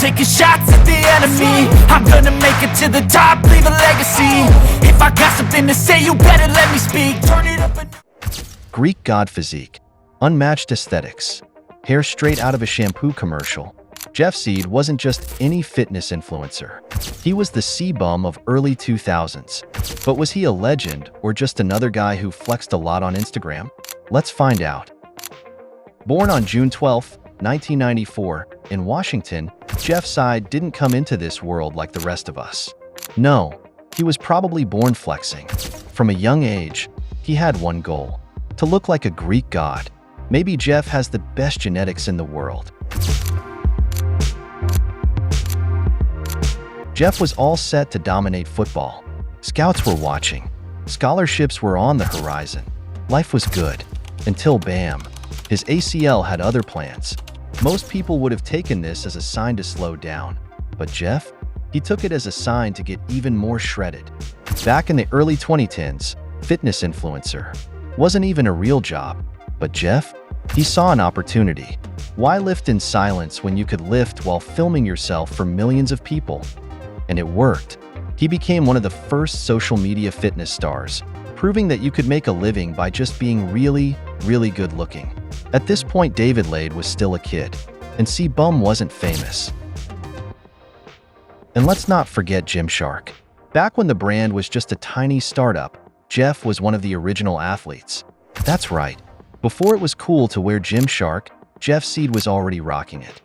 taking shots at the enemy. I'm gonna make it to the top, leave a legacy. If I got something to say, you better let me speak. Turn it up. Greek god physique, unmatched aesthetics, hair straight out of a shampoo commercial. Jeff Seed wasn't just any fitness influencer. He was the C-bum of early 2000s. But was he a legend or just another guy who flexed a lot on Instagram? Let's find out. Born on June 12, 1994, in Washington, Jeff Seed didn't come into this world like the rest of us. No, he was probably born flexing. From a young age, he had one goal: to look like a Greek god. Maybe Jeff has the best genetics in the world. Jeff was all set to dominate football. Scouts were watching. Scholarships were on the horizon. Life was good. Until bam, his ACL had other plans. Most people would have taken this as a sign to slow down. But Jeff? He took it as a sign to get even more shredded. Back in the early 2010s, fitness influencer wasn't even a real job. But Jeff? He saw an opportunity. Why lift in silence when you could lift while filming yourself for millions of people? And it worked. He became one of the first social media fitness stars, proving that you could make a living by just being really, really good looking. At this point, David Lade was still a kid, and C-Bum wasn't famous. And let's not forget Gymshark. Back when the brand was just a tiny startup, Jeff was one of the original athletes. That's right. Before it was cool to wear Gymshark, Jeff Seed was already rocking it.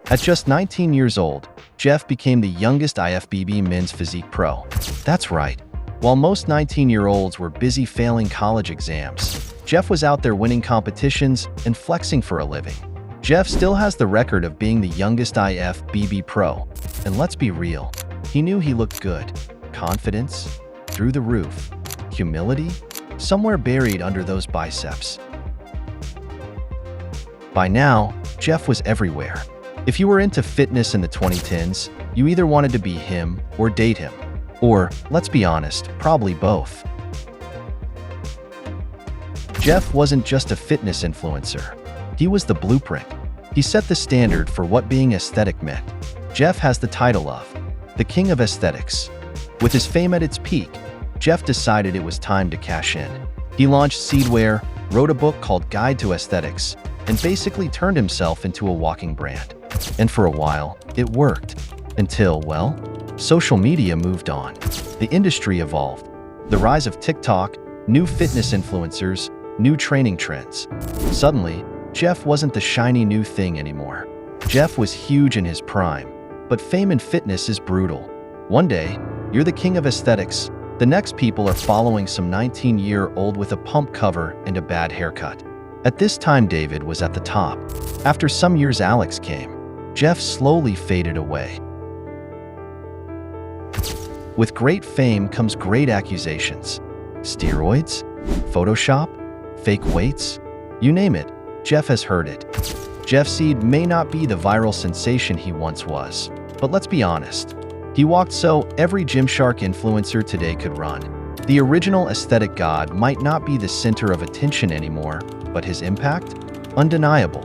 At just 19 years old, Jeff became the youngest IFBB men's physique pro. That's right. While most 19-year-olds were busy failing college exams, Jeff was out there winning competitions and flexing for a living. Jeff still has the record of being the youngest IFBB pro. And let's be real, he knew he looked good. Confidence, through the roof. Humility, somewhere buried under those biceps. By now, Jeff was everywhere. If you were into fitness in the 2010s, you either wanted to be him or date him. Or, let's be honest, probably both. Jeff wasn't just a fitness influencer. He was the blueprint. He set the standard for what being aesthetic meant. Jeff has the title of the King of Aesthetics. With his fame at its peak, Jeff decided it was time to cash in. He launched Seedwear, wrote a book called Guide to Aesthetics, and basically turned himself into a walking brand. And for a while, it worked. Until, well, social media moved on. The industry evolved. The rise of TikTok, new fitness influencers, new training trends. Suddenly, Jeff wasn't the shiny new thing anymore. Jeff was huge in his prime, but fame in fitness is brutal. One day, you're the king of aesthetics. The next people are following some 19-year-old with a pump cover and a bad haircut. At this time, David was at the top. After some years, Alex came. Jeff slowly faded away. With great fame comes great accusations. Steroids? Photoshop? Fake weights? You name it, Jeff has heard it. Jeff Seed may not be the viral sensation he once was, but let's be honest. He walked so every Gymshark influencer today could run. The original aesthetic god might not be the center of attention anymore, but his impact? Undeniable.